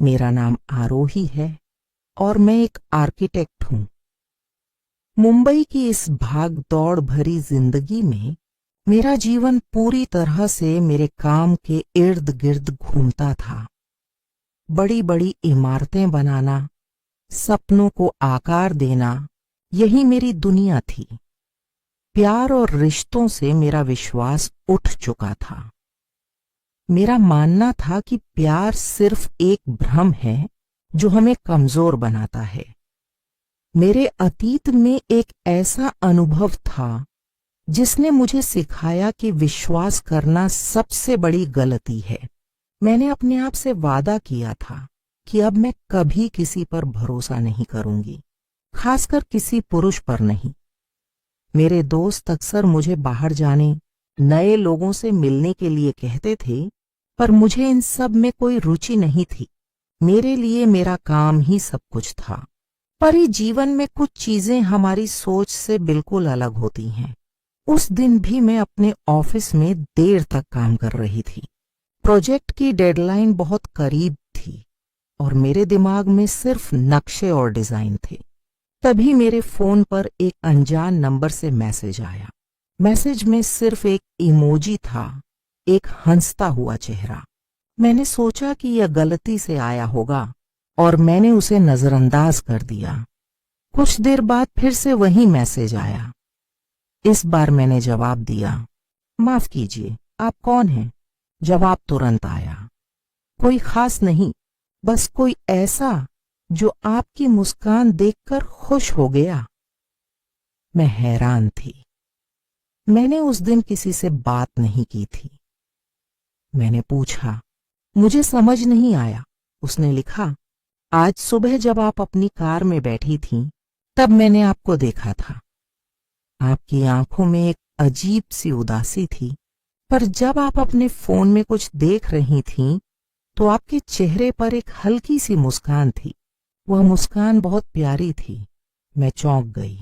मेरा नाम आरोही है और मैं एक आर्किटेक्ट हूँ। मुंबई की इस भाग दौड़ भरी जिंदगी में मेरा जीवन पूरी तरह से मेरे काम के इर्द गिर्द घूमता था। बड़ी बड़ी इमारतें बनाना, सपनों को आकार देना, यही मेरी दुनिया थी। प्यार और रिश्तों से मेरा विश्वास उठ चुका था। मेरा मानना था कि प्यार सिर्फ एक भ्रम है जो हमें कमजोर बनाता है। मेरे अतीत में एक ऐसा अनुभव था जिसने मुझे सिखाया कि विश्वास करना सबसे बड़ी गलती है। मैंने अपने आप से वादा किया था कि अब मैं कभी किसी पर भरोसा नहीं करूंगी, खासकर किसी पुरुष पर नहीं। मेरे दोस्त अक्सर मुझे बाहर जाने, नए लोगों से मिलने के लिए कहते थे, पर मुझे इन सब में कोई रुचि नहीं थी। मेरे लिए मेरा काम ही सब कुछ था। पर ये जीवन में कुछ चीजें हमारी सोच से बिल्कुल अलग होती हैं। उस दिन भी मैं अपने ऑफिस में देर तक काम कर रही थी। प्रोजेक्ट की डेडलाइन बहुत करीब थी और मेरे दिमाग में सिर्फ नक्शे और डिजाइन थे। तभी मेरे फोन पर एक अनजान नंबर से मैसेज आया। मैसेज में सिर्फ एक इमोजी था, एक हंसता हुआ चेहरा। मैंने सोचा कि यह गलती से आया होगा और मैंने उसे नजरअंदाज कर दिया। कुछ देर बाद फिर से वही मैसेज आया। इस बार मैंने जवाब दिया, माफ कीजिए, आप कौन हैं? जवाब तुरंत आया, कोई खास नहीं, बस कोई ऐसा जो आपकी मुस्कान देखकर खुश हो गया। मैं हैरान थी। मैंने उस दिन किसी से बात नहीं की थी। मैंने पूछा, मुझे समझ नहीं आया। उसने लिखा, आज सुबह जब आप अपनी कार में बैठी थीं, तब मैंने आपको देखा था। आपकी आंखों में एक अजीब सी उदासी थी, पर जब आप अपने फोन में कुछ देख रही थीं, तो आपके चेहरे पर एक हल्की सी मुस्कान थी। वह मुस्कान बहुत प्यारी थी। मैं चौंक गई।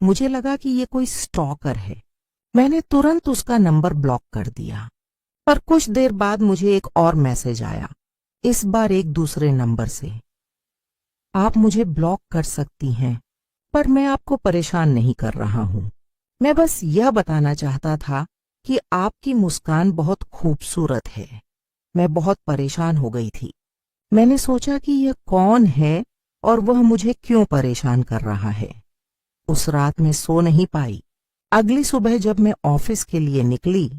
मुझे लगा कि ये कोई स्टॉकर है। मैंने तुरंत उसका नंबर ब्लॉक कर दिया। पर कुछ देर बाद मुझे एक और मैसेज आया, इस बार एक दूसरे नंबर से। आप मुझे ब्लॉक कर सकती हैं, पर मैं आपको परेशान नहीं कर रहा हूं। मैं बस यह बताना चाहता था कि आपकी मुस्कान बहुत खूबसूरत है। मैं बहुत परेशान हो गई थी। मैंने सोचा कि यह कौन है और वह मुझे क्यों परेशान कर रहा है। उस रात मैं सो नहीं पाई। अगली सुबह जब मैं ऑफिस के लिए निकली,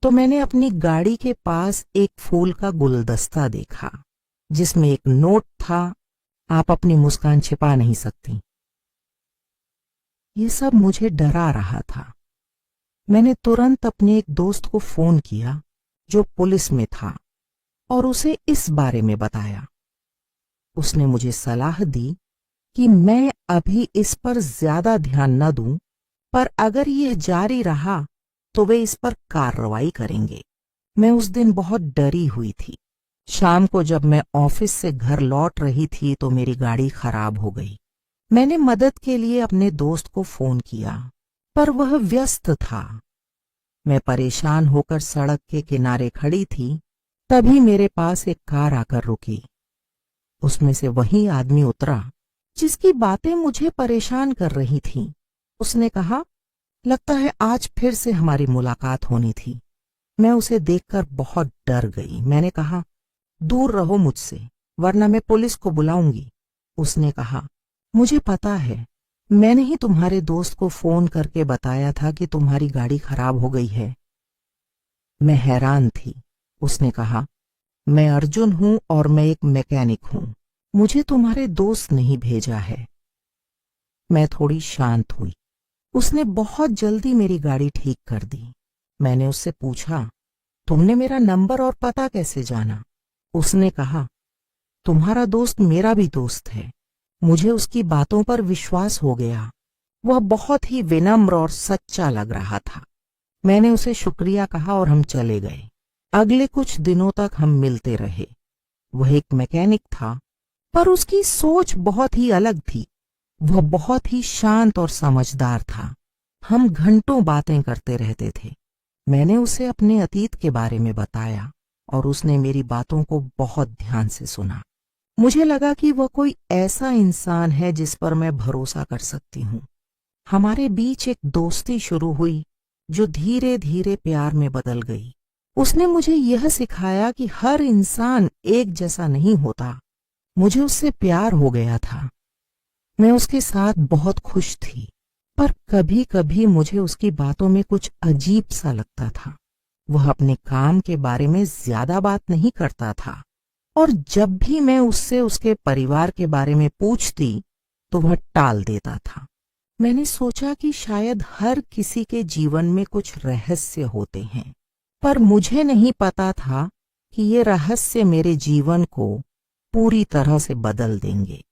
तो मैंने अपनी गाड़ी के पास एक फूल का गुलदस्ता देखा, जिसमें एक नोट था, आप अपनी मुस्कान छिपा नहीं सकती। ये सब मुझे डरा रहा था। मैंने तुरंत अपने एक दोस्त को फोन किया जो पुलिस में था और उसे इस बारे में बताया। उसने मुझे सलाह दी कि मैं अभी इस पर ज्यादा ध्यान न दूं, पर अगर यह जारी रहा तो वे इस पर कार्रवाई करेंगे। मैं उस दिन बहुत डरी हुई थी। शाम को जब मैं ऑफिस से घर लौट रही थी तो मेरी गाड़ी खराब हो गई। मैंने मदद के लिए अपने दोस्त को फोन किया, पर वह व्यस्त था। मैं परेशान होकर सड़क के किनारे खड़ी थी। तभी मेरे पास एक कार आकर रुकी। उसमें से वही आदमी उतरा जिसकी बातें मुझे परेशान कर रही थीं। उसने कहा, लगता है आज फिर से हमारी मुलाकात होनी थी। मैं उसे देखकर बहुत डर गई। मैंने कहा, दूर रहो मुझसे, वरना मैं पुलिस को बुलाऊंगी। उसने कहा, मुझे पता है, मैंने ही तुम्हारे दोस्त को फोन करके बताया था कि तुम्हारी गाड़ी खराब हो गई है। मैं हैरान थी। उसने कहा, मैं अर्जुन हूं और मैं एक मैकेनिक हूं। मुझे तुम्हारे दोस्त नहीं भेजा है। मैं थोड़ी शांत हुई। उसने बहुत जल्दी मेरी गाड़ी ठीक कर दी। मैंने उससे पूछा, तुमने मेरा नंबर और पता कैसे जाना? उसने कहा, तुम्हारा दोस्त मेरा भी दोस्त है। मुझे उसकी बातों पर विश्वास हो गया। वह बहुत ही विनम्र और सच्चा लग रहा था। मैंने उसे शुक्रिया कहा और हम चले गए। अगले कुछ दिनों तक हम मिलते रहे। वह एक मैकेनिक था, पर उसकी सोच बहुत ही अलग थी। वह बहुत ही शांत और समझदार था। हम घंटों बातें करते रहते थे। मैंने उसे अपने अतीत के बारे में बताया और उसने मेरी बातों को बहुत ध्यान से सुना। मुझे लगा कि वह कोई ऐसा इंसान है जिस पर मैं भरोसा कर सकती हूँ। हमारे बीच एक दोस्ती शुरू हुई जो धीरे धीरे प्यार में बदल गई। उसने मुझे यह सिखाया कि हर इंसान एक जैसा नहीं होता। मुझे उससे प्यार हो गया था। मैं उसके साथ बहुत खुश थी, पर कभी कभी मुझे उसकी बातों में कुछ अजीब सा लगता था। वह अपने काम के बारे में ज्यादा बात नहीं करता था, और जब भी मैं उससे उसके परिवार के बारे में पूछती तो वह टाल देता था। मैंने सोचा कि शायद हर किसी के जीवन में कुछ रहस्य होते हैं, पर मुझे नहीं पता था कि ये रहस्य मेरे जीवन को पूरी तरह से बदल देंगे।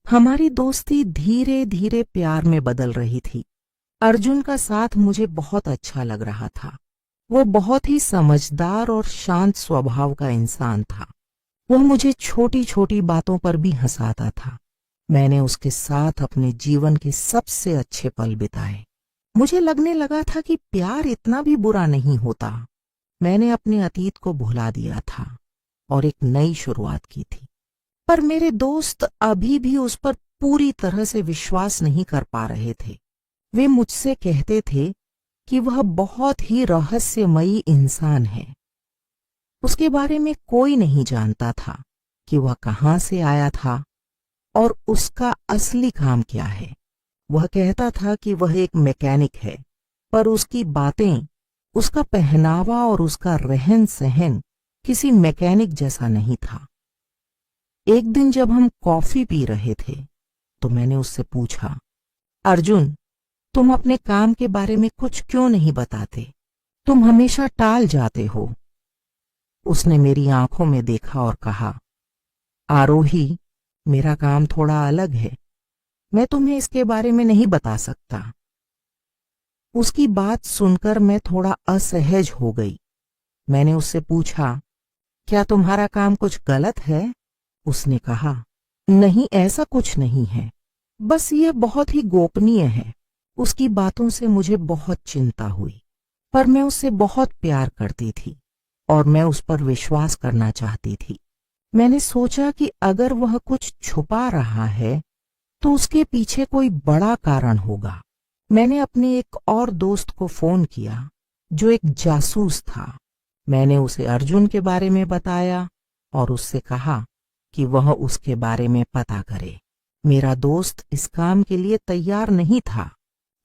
हमारी दोस्ती धीरे धीरे प्यार में बदल रही थी। अर्जुन का साथ मुझे बहुत अच्छा लग रहा था। वो बहुत ही समझदार और शांत स्वभाव का इंसान था। वह मुझे छोटी छोटी बातों पर भी हंसाता था। मैंने उसके साथ अपने जीवन के सबसे अच्छे पल बिताए। मुझे लगने लगा था कि प्यार इतना भी बुरा नहीं होता। मैंने अपने अतीत को भुला दिया था और एक नई शुरुआत की थी। पर मेरे दोस्त अभी भी उस पर पूरी तरह से विश्वास नहीं कर पा रहे थे। वे मुझसे कहते थे कि वह बहुत ही रहस्यमयी इंसान है। उसके बारे में कोई नहीं जानता था कि वह कहाँ से आया था और उसका असली काम क्या है। वह कहता था कि वह एक मैकेनिक है, पर उसकी बातें, उसका पहनावा और उसका रहन सहन किसी मैकेनिक जैसा नहीं था। एक दिन जब हम कॉफी पी रहे थे तो मैंने उससे पूछा, अर्जुन, तुम अपने काम के बारे में कुछ क्यों नहीं बताते? तुम हमेशा टाल जाते हो। उसने मेरी आंखों में देखा और कहा, आरोही, मेरा काम थोड़ा अलग है। मैं तुम्हें इसके बारे में नहीं बता सकता। उसकी बात सुनकर मैं थोड़ा असहज हो गई। मैंने उससे पूछा, क्या तुम्हारा काम कुछ गलत है? उसने कहा, नहीं, ऐसा कुछ नहीं है, बस यह बहुत ही गोपनीय है। उसकी बातों से मुझे बहुत चिंता हुई, पर मैं उससे बहुत प्यार करती थी और मैं उस पर विश्वास करना चाहती थी। मैंने सोचा कि अगर वह कुछ छुपा रहा है तो उसके पीछे कोई बड़ा कारण होगा। मैंने अपने एक और दोस्त को फोन किया जो एक जासूस था। मैंने उसे अर्जुन के बारे में बताया और उससे कहा कि वह उसके बारे में पता करे। मेरा दोस्त इस काम के लिए तैयार नहीं था,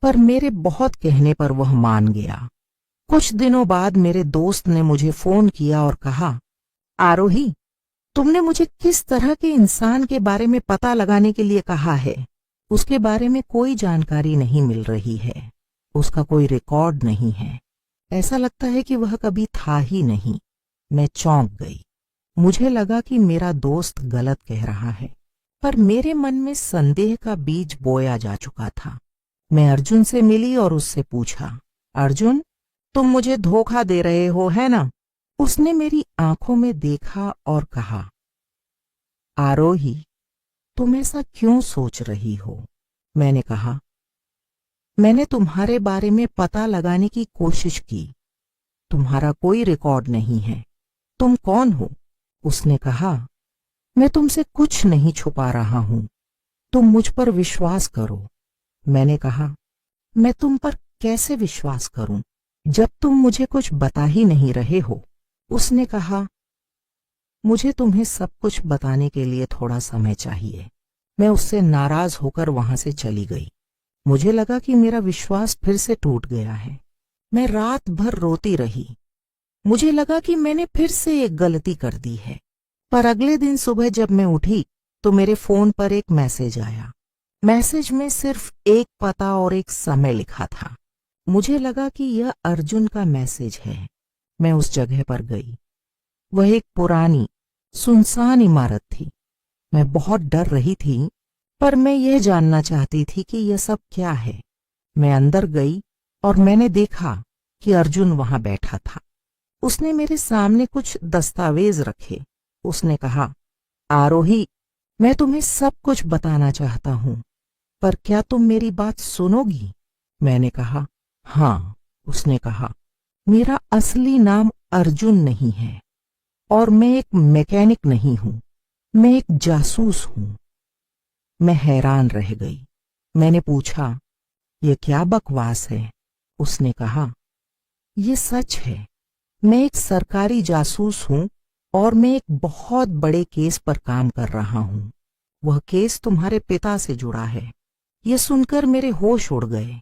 पर मेरे बहुत कहने पर वह मान गया। कुछ दिनों बाद मेरे दोस्त ने मुझे फोन किया और कहा, आरोही, तुमने मुझे किस तरह के इंसान के बारे में पता लगाने के लिए कहा है? उसके बारे में कोई जानकारी नहीं मिल रही है। उसका कोई रिकॉर्ड नहीं है। ऐसा लगता है कि वह कभी था ही नहीं। मैं चौंक गई। मुझे लगा कि मेरा दोस्त गलत कह रहा है, पर मेरे मन में संदेह का बीज बोया जा चुका था। मैं अर्जुन से मिली और उससे पूछा, अर्जुन, तुम मुझे धोखा दे रहे हो, है ना? उसने मेरी आंखों में देखा और कहा, आरोही, तुम ऐसा क्यों सोच रही हो? मैंने कहा, मैंने तुम्हारे बारे में पता लगाने की कोशिश की। तुम्हारा कोई रिकॉर्ड नहीं है। तुम कौन हो? उसने कहा, मैं तुमसे कुछ नहीं छुपा रहा हूं। तुम मुझ पर विश्वास करो। मैंने कहा, मैं तुम पर कैसे विश्वास करूं जब तुम मुझे कुछ बता ही नहीं रहे हो? उसने कहा, मुझे तुम्हें सब कुछ बताने के लिए थोड़ा समय चाहिए। मैं उससे नाराज होकर वहां से चली गई। मुझे लगा कि मेरा विश्वास फिर से टूट गया है। मैं रात भर रोती रही। मुझे लगा कि मैंने फिर से एक गलती कर दी है। पर अगले दिन सुबह जब मैं उठी तो मेरे फोन पर एक मैसेज आया। मैसेज में सिर्फ एक पता और एक समय लिखा था। मुझे लगा कि यह अर्जुन का मैसेज है। मैं उस जगह पर गई। वह एक पुरानी, सुनसान इमारत थी। मैं बहुत डर रही थी, पर मैं यह जानना चाहती थी कि यह सब क्या है। मैं अंदर गई और मैंने देखा कि अर्जुन वहां बैठा था। उसने मेरे सामने कुछ दस्तावेज रखे। उसने कहा, आरोही, मैं तुम्हें सब कुछ बताना चाहता हूं, पर क्या तुम मेरी बात सुनोगी? मैंने कहा, हाँ। उसने कहा, मेरा असली नाम अर्जुन नहीं है और मैं एक मैकेनिक नहीं हूं। मैं एक जासूस हूं। मैं हैरान रह गई। मैंने पूछा, ये क्या बकवास है? उसने कहा, ये सच है। मैं एक सरकारी जासूस हूं और मैं एक बहुत बड़े केस पर काम कर रहा हूं। वह केस तुम्हारे पिता से जुड़ा है। यह सुनकर मेरे होश उड़ गए।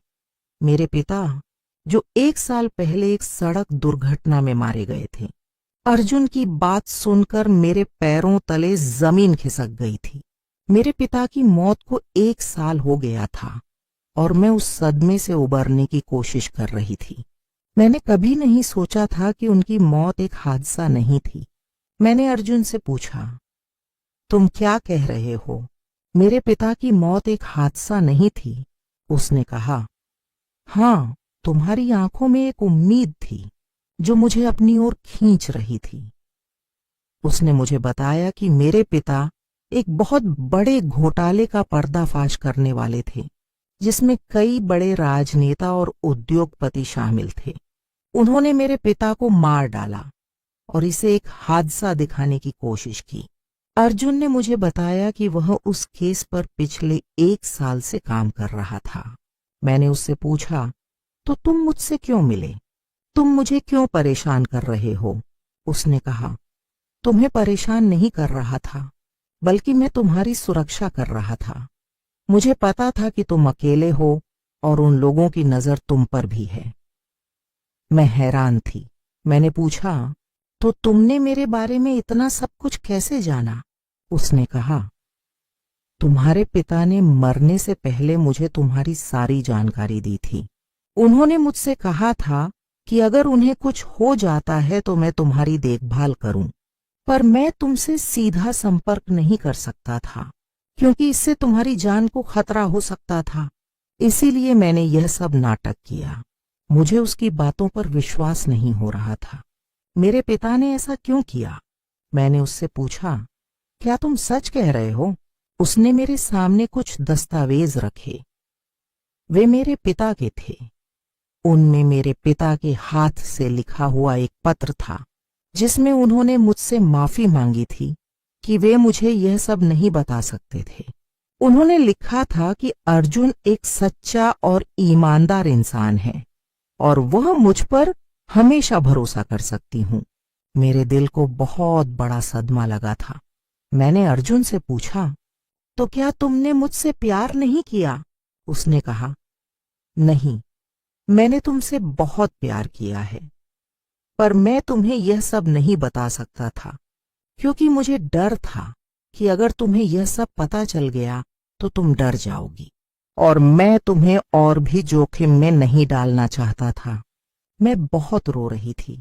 मेरे पिता, जो 1 साल पहले एक सड़क दुर्घटना में मारे गए थे। अर्जुन की बात सुनकर मेरे पैरों तले जमीन खिसक गई थी। मेरे पिता की मौत को 1 साल हो गया था और मैं उस सदमे से उबरने की कोशिश कर रही थी। मैंने कभी नहीं सोचा था कि उनकी मौत एक हादसा नहीं थी। मैंने अर्जुन से पूछा, तुम क्या कह रहे हो? मेरे पिता की मौत एक हादसा नहीं थी। उसने कहा, हाँ, तुम्हारी आंखों में एक उम्मीद थी जो मुझे अपनी ओर खींच रही थी। उसने मुझे बताया कि मेरे पिता एक बहुत बड़े घोटाले का पर्दाफाश करने वाले थे, जिसमें कई बड़े राजनेता और उद्योगपति शामिल थे। उन्होंने मेरे पिता को मार डाला और इसे एक हादसा दिखाने की कोशिश की। अर्जुन ने मुझे बताया कि वह उस केस पर पिछले 1 साल से काम कर रहा था। मैंने उससे पूछा, तो तुम मुझसे क्यों मिले? तुम मुझे क्यों परेशान कर रहे हो? उसने कहा, तुम्हें परेशान नहीं कर रहा था, बल्कि मैं तुम्हारी सुरक्षा कर रहा था। मुझे पता था कि तुम अकेले हो और उन लोगों की नजर तुम पर भी है। मैं हैरान थी। मैंने पूछा, तो तुमने मेरे बारे में इतना सब कुछ कैसे जाना? उसने कहा, तुम्हारे पिता ने मरने से पहले मुझे तुम्हारी सारी जानकारी दी थी। उन्होंने मुझसे कहा था कि अगर उन्हें कुछ हो जाता है तो मैं तुम्हारी देखभाल करूं, पर मैं तुमसे सीधा संपर्क नहीं कर सकता था, क्योंकि इससे तुम्हारी जान को खतरा हो सकता था। इसीलिए मैंने यह सब नाटक किया। मुझे उसकी बातों पर विश्वास नहीं हो रहा था। मेरे पिता ने ऐसा क्यों किया? मैंने उससे पूछा, क्या तुम सच कह रहे हो? उसने मेरे सामने कुछ दस्तावेज रखे। वे मेरे पिता के थे। उनमें मेरे पिता के हाथ से लिखा हुआ एक पत्र था, जिसमें उन्होंने मुझसे माफी मांगी थी कि वे मुझे यह सब नहीं बता सकते थे। उन्होंने लिखा था कि अर्जुन एक सच्चा और ईमानदार इंसान है और वह मुझ पर हमेशा भरोसा कर सकती हूँ। मेरे दिल को बहुत बड़ा सदमा लगा था। मैंने अर्जुन से पूछा, तो क्या तुमने मुझसे प्यार नहीं किया? उसने कहा, नहीं, मैंने तुमसे बहुत प्यार किया है, पर मैं तुम्हें यह सब नहीं बता सकता था, क्योंकि मुझे डर था कि अगर तुम्हें यह सब पता चल गया तो तुम डर जाओगी, और मैं तुम्हें और भी जोखिम में नहीं डालना चाहता था। मैं बहुत रो रही थी।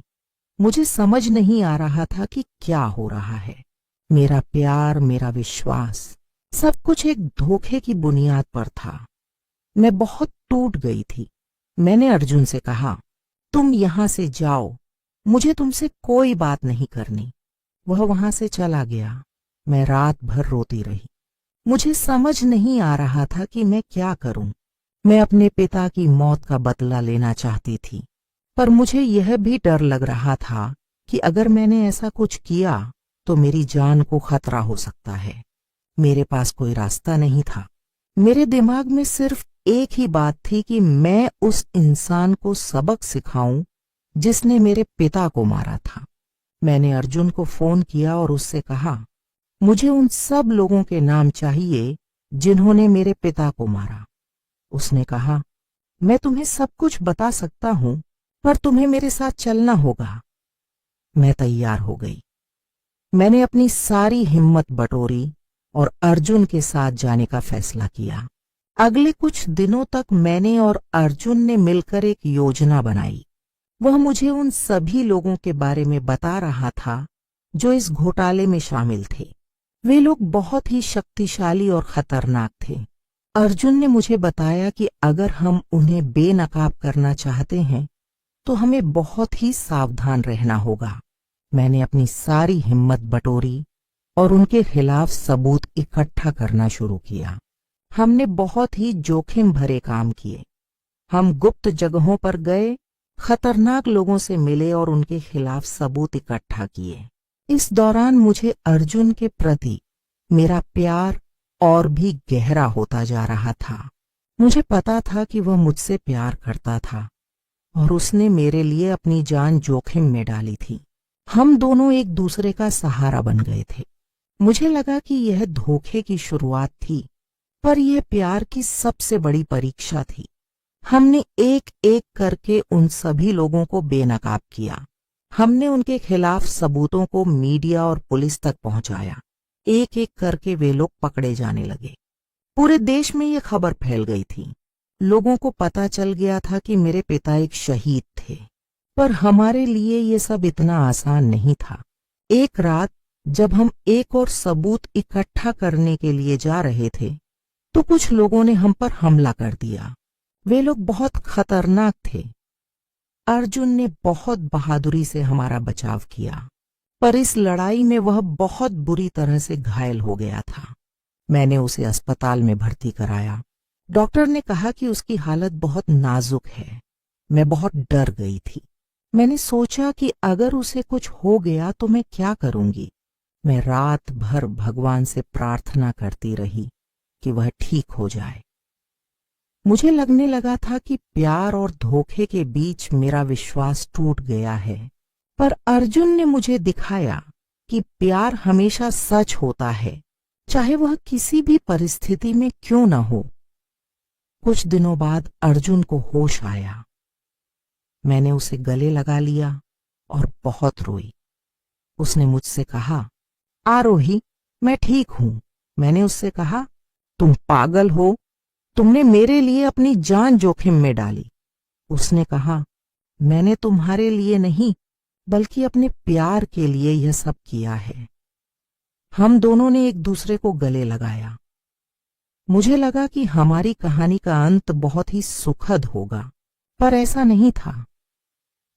मुझे समझ नहीं आ रहा था कि क्या हो रहा है। मेरा प्यार, मेरा विश्वास, सब कुछ एक धोखे की बुनियाद पर था। मैं बहुत टूट गई थी। मैंने अर्जुन से कहा, तुम यहां से जाओ, मुझे तुमसे कोई बात नहीं करनी। वह वहां से चला गया। मैं रात भर रोती रही। मुझे समझ नहीं आ रहा था कि मैं क्या करूं। मैं अपने पिता की मौत का बदला लेना चाहती थी, पर मुझे यह भी डर लग रहा था कि अगर मैंने ऐसा कुछ किया तो मेरी जान को खतरा हो सकता है। मेरे पास कोई रास्ता नहीं था। मेरे दिमाग में सिर्फ एक ही बात थी कि मैं उस इंसान को सबक सिखाऊं जिसने मेरे पिता को मारा था। मैंने अर्जुन को फोन किया और उससे कहा, मुझे उन सब लोगों के नाम चाहिए जिन्होंने मेरे पिता को मारा। उसने कहा, मैं तुम्हें सब कुछ बता सकता हूं, पर तुम्हें मेरे साथ चलना होगा। मैं तैयार हो गई। मैंने अपनी सारी हिम्मत बटोरी और अर्जुन के साथ जाने का फैसला किया। अगले कुछ दिनों तक मैंने और अर्जुन ने मिलकर एक योजना बनाई। वह मुझे उन सभी लोगों के बारे में बता रहा था जो इस घोटाले में शामिल थे। वे लोग बहुत ही शक्तिशाली और खतरनाक थे। अर्जुन ने मुझे बताया कि अगर हम उन्हें बेनकाब करना चाहते हैं तो हमें बहुत ही सावधान रहना होगा। मैंने अपनी सारी हिम्मत बटोरी और उनके खिलाफ सबूत इकट्ठा करना शुरू किया। हमने बहुत ही जोखिम भरे काम किए। हम गुप्त जगहों पर गए, खतरनाक लोगों से मिले और उनके खिलाफ सबूत इकट्ठा किए। इस दौरान मुझे अर्जुन के प्रति मेरा प्यार और भी गहरा होता जा रहा था। मुझे पता था कि वह मुझसे प्यार करता था और उसने मेरे लिए अपनी जान जोखिम में डाली थी। हम दोनों एक दूसरे का सहारा बन गए थे। मुझे लगा कि यह धोखे की शुरुआत थी, पर यह प्यार की सबसे बड़ी परीक्षा थी। हमने एक एक करके उन सभी लोगों को बेनकाब किया। हमने उनके खिलाफ सबूतों को मीडिया और पुलिस तक पहुंचाया। एक एक करके वे लोग पकड़े जाने लगे। पूरे देश में यह खबर फैल गई थी। लोगों को पता चल गया था कि मेरे पिता एक शहीद थे। पर हमारे लिए ये सब इतना आसान नहीं था। एक रात जब हम एक और सबूत इकट्ठा करने के लिए जा रहे थे, तो कुछ लोगों ने हम पर हमला कर दिया। वे लोग बहुत खतरनाक थे। अर्जुन ने बहुत बहादुरी से हमारा बचाव किया, पर इस लड़ाई में वह बहुत बुरी तरह से घायल हो गया था। मैंने उसे अस्पताल में भर्ती कराया। डॉक्टर ने कहा कि उसकी हालत बहुत नाजुक है। मैं बहुत डर गई थी। मैंने सोचा कि अगर उसे कुछ हो गया तो मैं क्या करूंगी। मैं रात भर भगवान से प्रार्थना करती रही कि वह ठीक हो जाए। मुझे लगने लगा था कि प्यार और धोखे के बीच मेरा विश्वास टूट गया है, पर अर्जुन ने मुझे दिखाया कि प्यार हमेशा सच होता है, चाहे वह किसी भी परिस्थिति में क्यों न हो। कुछ दिनों बाद अर्जुन को होश आया। मैंने उसे गले लगा लिया और बहुत रोई। उसने मुझसे कहा, आरोही, मैं ठीक हूं। मैंने उससे कहा, तुम पागल हो, तुमने मेरे लिए अपनी जान जोखिम में डाली। उसने कहा, मैंने तुम्हारे लिए नहीं बल्कि अपने प्यार के लिए यह सब किया है। हम दोनों ने एक दूसरे को गले लगाया। मुझे लगा कि हमारी कहानी का अंत बहुत ही सुखद होगा, पर ऐसा नहीं था।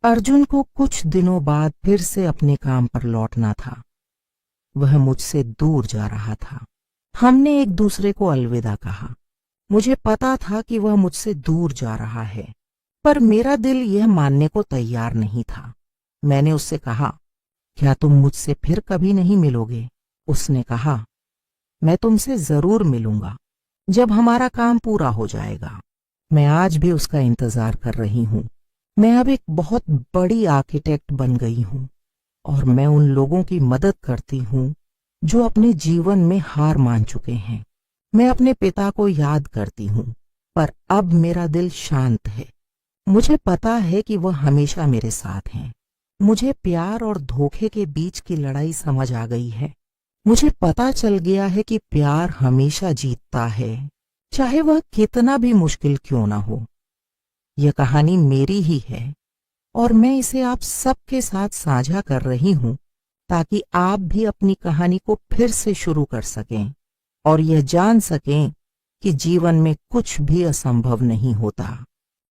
अर्जुन को कुछ दिनों बाद फिर से अपने काम पर लौटना था। वह मुझसे दूर जा रहा था। हमने एक दूसरे को अलविदा कहा। मुझे पता था कि वह मुझसे दूर जा रहा है, पर मेरा दिल यह मानने को तैयार नहीं था। मैंने उससे कहा, क्या तुम मुझसे फिर कभी नहीं मिलोगे? उसने कहा, मैं तुमसे जरूर मिलूंगा, जब हमारा काम पूरा हो जाएगा। मैं आज भी उसका इंतजार कर रही हूं। मैं अब एक बहुत बड़ी आर्किटेक्ट बन गई हूं और मैं उन लोगों की मदद करती हूं जो अपने जीवन में हार मान चुके हैं। मैं अपने पिता को याद करती हूं, पर अब मेरा दिल शांत है। मुझे पता है कि वह हमेशा मेरे साथ हैं। मुझे प्यार और धोखे के बीच की लड़ाई समझ आ गई है। मुझे पता चल गया है कि प्यार हमेशा जीतता है, चाहे वह कितना भी मुश्किल क्यों ना हो। यह कहानी मेरी ही है और मैं इसे आप सबके साथ साझा कर रही हूं, ताकि आप भी अपनी कहानी को फिर से शुरू कर सकें और यह जान सकें कि जीवन में कुछ भी असंभव नहीं होता।